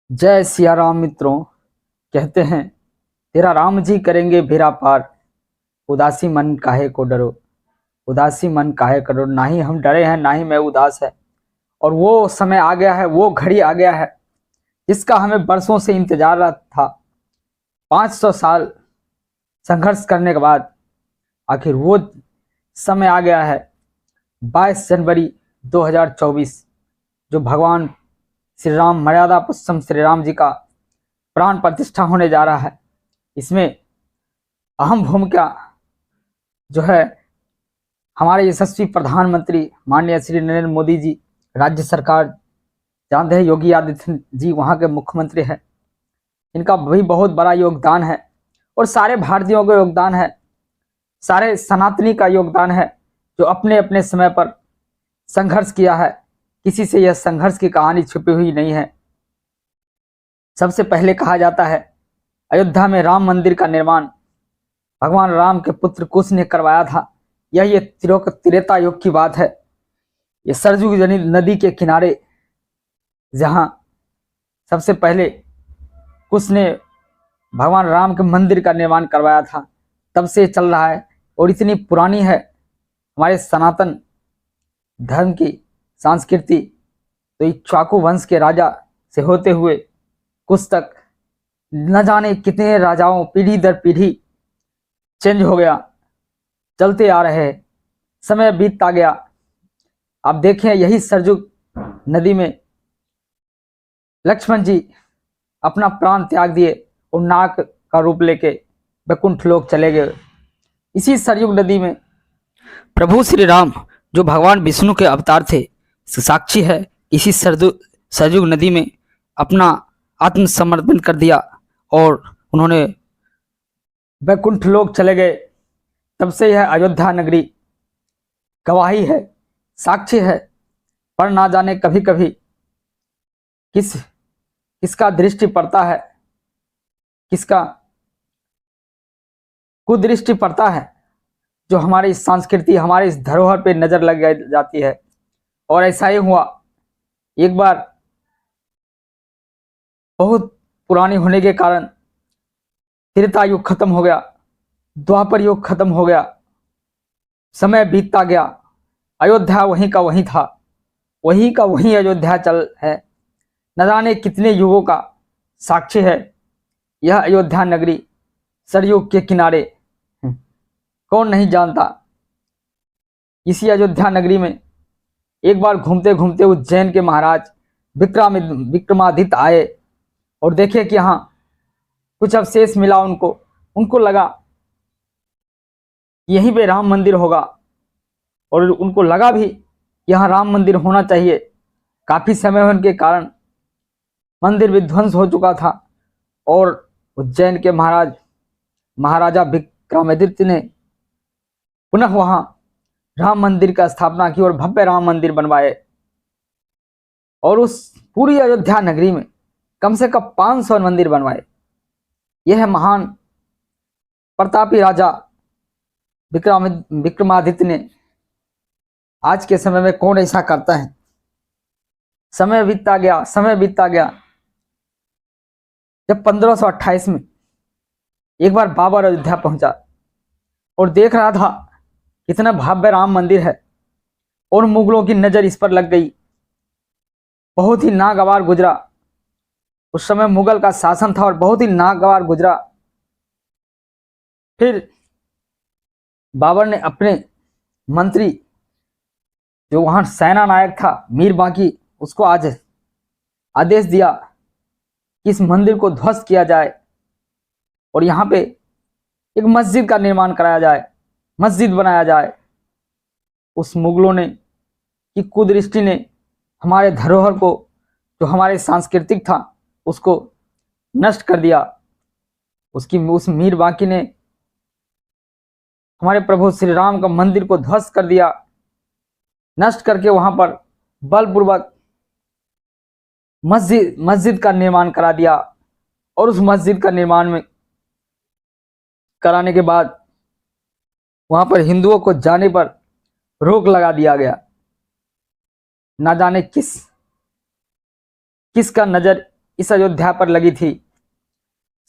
जय सिया राम मित्रों। कहते हैं तेरा राम जी करेंगे बेड़ा पार, उदासी मन काहे को डरो। उदासी मन काहे को डरो, ना ही हम डरे हैं ना ही मैं उदास है। और वो समय आ गया है, वो घड़ी आ गया है जिसका हमें बरसों से इंतजार था। 500 साल संघर्ष करने के बाद आखिर वो समय आ गया है। 22 जनवरी 2024 जो भगवान श्री राम, मर्यादा पुरुषोत्तम श्री राम जी का प्राण प्रतिष्ठा होने जा रहा है। इसमें अहम भूमिका जो है हमारे यशस्वी प्रधानमंत्री माननीय श्री नरेंद्र मोदी जी, राज्य सरकार जानते हैं योगी आदित्यनाथ जी वहाँ के मुख्यमंत्री हैं, इनका भी बहुत बड़ा योगदान है और सारे भारतीयों का योगदान है, सारे सनातनी का योगदान है जो अपने अपने समय पर संघर्ष किया है। किसी से यह संघर्ष की कहानी छुपी हुई नहीं है। सबसे पहले कहा जाता है अयोध्या में राम मंदिर का निर्माण भगवान राम के पुत्र कुश ने करवाया था। यह त्रेता युग की बात है। ये सरजू नदी के किनारे जहां सबसे पहले कुश ने भगवान राम के मंदिर का निर्माण करवाया था, तब से चल रहा है और इतनी पुरानी है हमारे सनातन धर्म की संस्कृति। तो इक्ष्वाकु वंश के राजा से होते हुए कुछ तक न जाने कितने राजाओं पीढ़ी दर पीढ़ी चेंज हो गया, चलते आ रहे, समय बीतता गया। आप देखें यही सरजू नदी में लक्ष्मण जी अपना प्राण त्याग दिए और नाग का रूप लेके वैकुंठ लोक चले गए। इसी सरयू नदी में प्रभु श्री राम जो भगवान विष्णु के अवतार थे, साक्षी है, इसी सरयू नदी में अपना आत्मसमर्पण कर दिया और उन्होंने वैकुंठ लोक चले गए। तब से यह अयोध्या नगरी गवाही है, साक्षी है। पर ना जाने कभी कभी किसका दृष्टि पड़ता है, किसका कुदृष्टि पड़ता है, जो हमारी संस्कृति, हमारी इस धरोहर पे नजर लग जाती है। और ऐसा ही हुआ एक बार, बहुत पुरानी होने के कारण त्रेता युग खत्म हो गया, द्वापर युग खत्म हो गया, समय बीतता गया। अयोध्या वहीं का वहीं था, वहीं का वहीं अयोध्या चल है। न जाने कितने युगों का साक्षी है यह अयोध्या नगरी सरयू के किनारे। कौन नहीं जानता। इसी अयोध्या नगरी में एक बार घूमते घूमते उज्जैन के महाराज विक्रमादित्य आए और देखे कि यहाँ कुछ अवशेष मिला। उनको लगा यहीं पे राम मंदिर होगा और उनको लगा भी यहाँ राम मंदिर होना चाहिए। काफी समय होने के कारण मंदिर विध्वंस हो चुका था और उज्जैन के महाराजा विक्रमादित्य ने पुनः वहां राम मंदिर का स्थापना की और भव्य राम मंदिर बनवाए। और उस पूरी अयोध्या नगरी में कम से कम 500 मंदिर बनवाए। यह महान प्रतापी राजा विक्रमादित्य ने आज के समय में कौन ऐसा करता है। समय बीतता गया, समय बीतता गया। जब 1528 में एक बार बाबर अयोध्या पहुंचा और देख रहा था कितना भव्य राम मंदिर है और मुगलों की नजर इस पर लग गई। बहुत ही नागवार गुजरा, उस समय मुगल का शासन था और बहुत ही नागवार गुजरा। फिर बाबर ने अपने मंत्री जो वहां सेना नायक था मीर बांकी, उसको आज आदेश दिया कि इस मंदिर को ध्वस्त किया जाए और यहाँ पे एक मस्जिद का निर्माण कराया जाए, मस्जिद बनाया जाए। उस मुगलों ने की कुदृष्टि ने हमारे धरोहर को, जो हमारे सांस्कृतिक था, उसको नष्ट कर दिया। उस मीर बांकी ने हमारे प्रभु श्री राम का मंदिर को ध्वस्त कर दिया, नष्ट करके वहां पर बलपूर्वक मस्जिद का निर्माण करा दिया। और उस मस्जिद का निर्माण में कराने के बाद वहां पर हिंदुओं को जाने पर रोक लगा दिया गया। ना जाने किसका नजर इस अयोध्या पर लगी थी।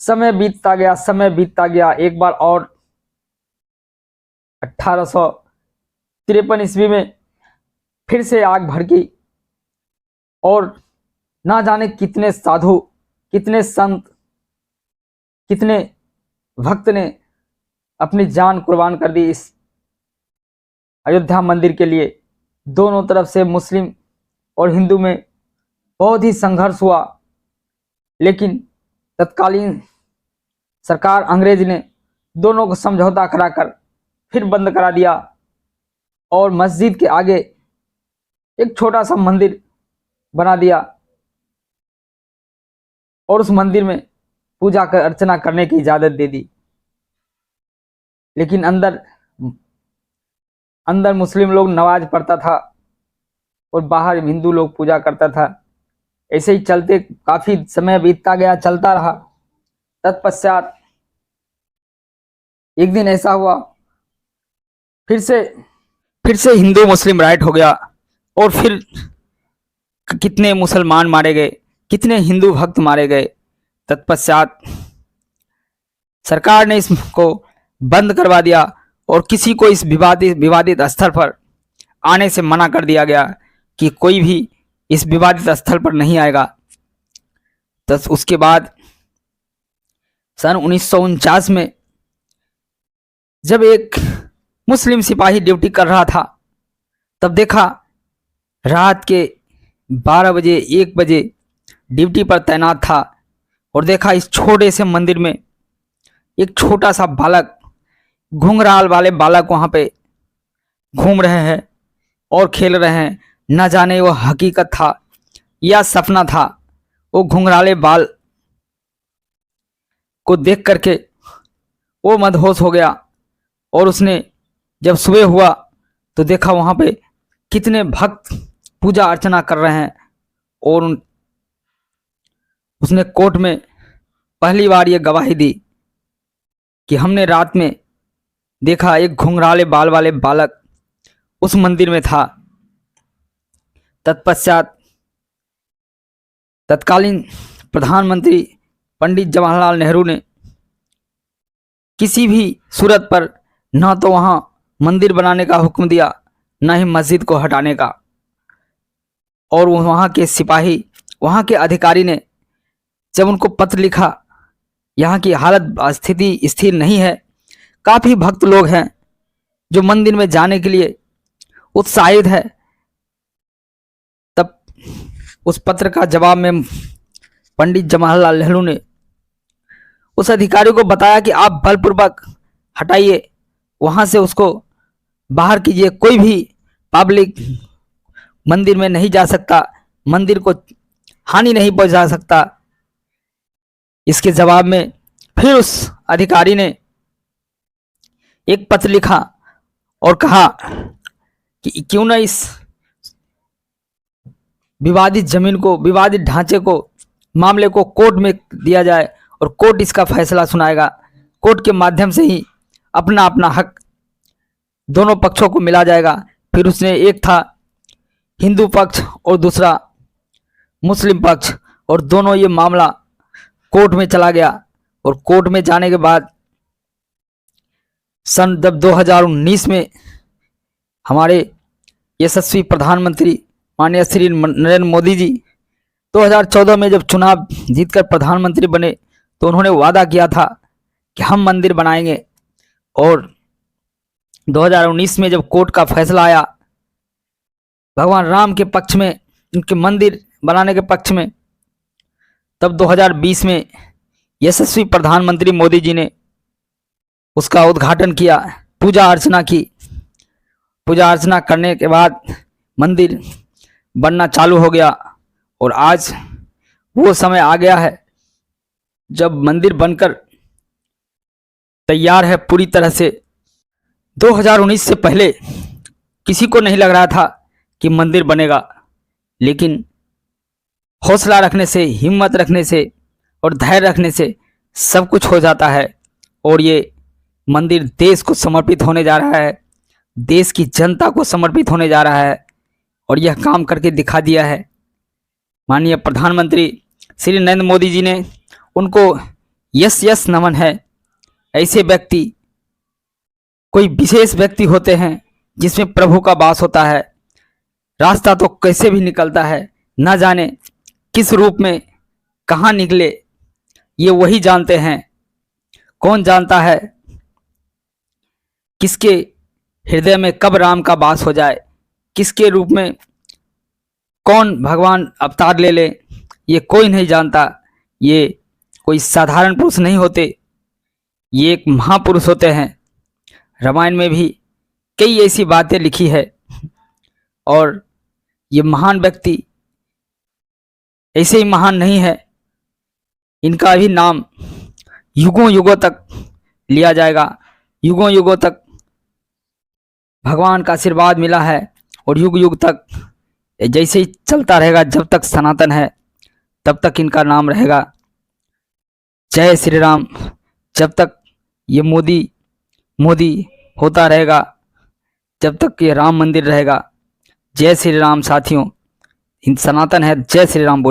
समय बीतता गया, समय बीतता गया। एक बार और 1853 ईस्वी में फिर से आग भड़की और ना जाने कितने साधु, कितने संत, कितने भक्त ने अपनी जान कुर्बान कर दी इस अयोध्या मंदिर के लिए। दोनों तरफ से मुस्लिम और हिंदू में बहुत ही संघर्ष हुआ, लेकिन तत्कालीन सरकार अंग्रेज ने दोनों को समझौता कराकर फिर बंद करा दिया और मस्जिद के आगे एक छोटा सा मंदिर बना दिया और उस मंदिर में पूजा कर अर्चना करने की इजाजत दे दी। लेकिन अंदर मुस्लिम लोग नमाज पढ़ता था और बाहर हिंदू लोग पूजा करता था। ऐसे ही चलते काफी समय बीतता गया, चलता रहा। तत्पश्चात एक दिन ऐसा हुआ, फिर से हिंदू मुस्लिम राइट हो गया और फिर कितने मुसलमान मारे गए, कितने हिंदू भक्त मारे गए। तत्पश्चात सरकार ने इसको बंद करवा दिया और किसी को इस विवादित स्थल पर आने से मना कर दिया गया कि कोई भी इस विवादित स्थल पर नहीं आएगा। तो उसके बाद सन 1949 में जब एक मुस्लिम सिपाही ड्यूटी कर रहा था, तब देखा रात के 12 बजे 1 बजे ड्यूटी पर तैनात था और देखा इस छोटे से मंदिर में एक छोटा सा बालक, घुंघराल वाले बालक वहां पे घूम रहे हैं और खेल रहे हैं। न जाने वो हकीकत था या सपना था। वो घुंघराले बाल को देख करके वो मदहोश हो गया और उसने जब सुबह हुआ तो देखा वहां पे कितने भक्त पूजा अर्चना कर रहे हैं और उसने कोर्ट में पहली बार ये गवाही दी कि हमने रात में देखा एक घुंघराले बाल वाले बालक उस मंदिर में था। तत्पश्चात तत्कालीन प्रधानमंत्री पंडित जवाहरलाल नेहरू ने किसी भी सूरत पर न तो वहां मंदिर बनाने का हुक्म दिया, न ही मस्जिद को हटाने का। और वहां के सिपाही, वहां के अधिकारी ने जब उनको पत्र लिखा, यहाँ की हालत स्थिति स्थिर नहीं है, काफी भक्त लोग हैं जो मंदिर में जाने के लिए उत्साहित है, तब उस पत्र का जवाब में पंडित जवाहरलाल नेहरू ने उस अधिकारी को बताया कि आप बलपूर्वक हटाइए, वहां से उसको बाहर कीजिए, कोई भी पब्लिक मंदिर में नहीं जा सकता, मंदिर को हानि नहीं पहुंचा सकता। इसके जवाब में फिर उस अधिकारी ने एक पत्र लिखा और कहा कि क्यों ना इस विवादित जमीन को, विवादित ढांचे को, मामले को कोर्ट में दिया जाए और कोर्ट इसका फैसला सुनाएगा। कोर्ट के माध्यम से ही अपना अपना हक दोनों पक्षों को मिला जाएगा। फिर उसने, एक था हिंदू पक्ष और दूसरा मुस्लिम पक्ष, और दोनों ये मामला कोर्ट में चला गया। और कोर्ट में जाने के बाद सन जब 2019 में हमारे यशस्वी प्रधानमंत्री माननीय श्री नरेंद्र मोदी जी 2014 में जब चुनाव जीतकर प्रधानमंत्री बने, तो उन्होंने वादा किया था कि हम मंदिर बनाएंगे। और 2019 में जब कोर्ट का फैसला आया भगवान राम के पक्ष में, उनके मंदिर बनाने के पक्ष में, तब 2020 में यशस्वी प्रधानमंत्री मोदी जी ने उसका उद्घाटन किया, पूजा अर्चना की। पूजा अर्चना करने के बाद मंदिर बनना चालू हो गया और आज वो समय आ गया है जब मंदिर बनकर तैयार है पूरी तरह से। 2019 से पहले किसी को नहीं लग रहा था कि मंदिर बनेगा, लेकिन हौसला रखने से, हिम्मत रखने से और धैर्य रखने से सब कुछ हो जाता है। और ये मंदिर देश को समर्पित होने जा रहा है, देश की जनता को समर्पित होने जा रहा है और यह काम करके दिखा दिया है। माननीय प्रधानमंत्री श्री नरेंद्र मोदी जी ने उनको यस यस नमन है। ऐसे व्यक्ति कोई विशेष व्यक्ति होते हैं जिसमें प्रभु का वास होता है। रास्ता तो कैसे भी निकलता है, न जाने किस रूप में कहाँ निकले, ये वही जानते हैं। कौन जानता है किसके हृदय में कब राम का वास हो जाए, किसके रूप में कौन भगवान अवतार ले ले, ये कोई नहीं जानता। ये कोई साधारण पुरुष नहीं होते, ये एक महापुरुष होते हैं। रामायण में भी कई ऐसी बातें लिखी है और ये महान व्यक्ति ऐसे ही महान नहीं है, इनका भी नाम युगों युगों तक लिया जाएगा। युगों युगों तक भगवान का आशीर्वाद मिला है और युग युग तक जैसे ही चलता रहेगा, जब तक सनातन है तब तक इनका नाम रहेगा। जय श्री राम। जब तक ये मोदी होता रहेगा, जब तक ये राम मंदिर रहेगा। जय श्री राम साथियों, इन सनातन है। जय श्री राम बोल।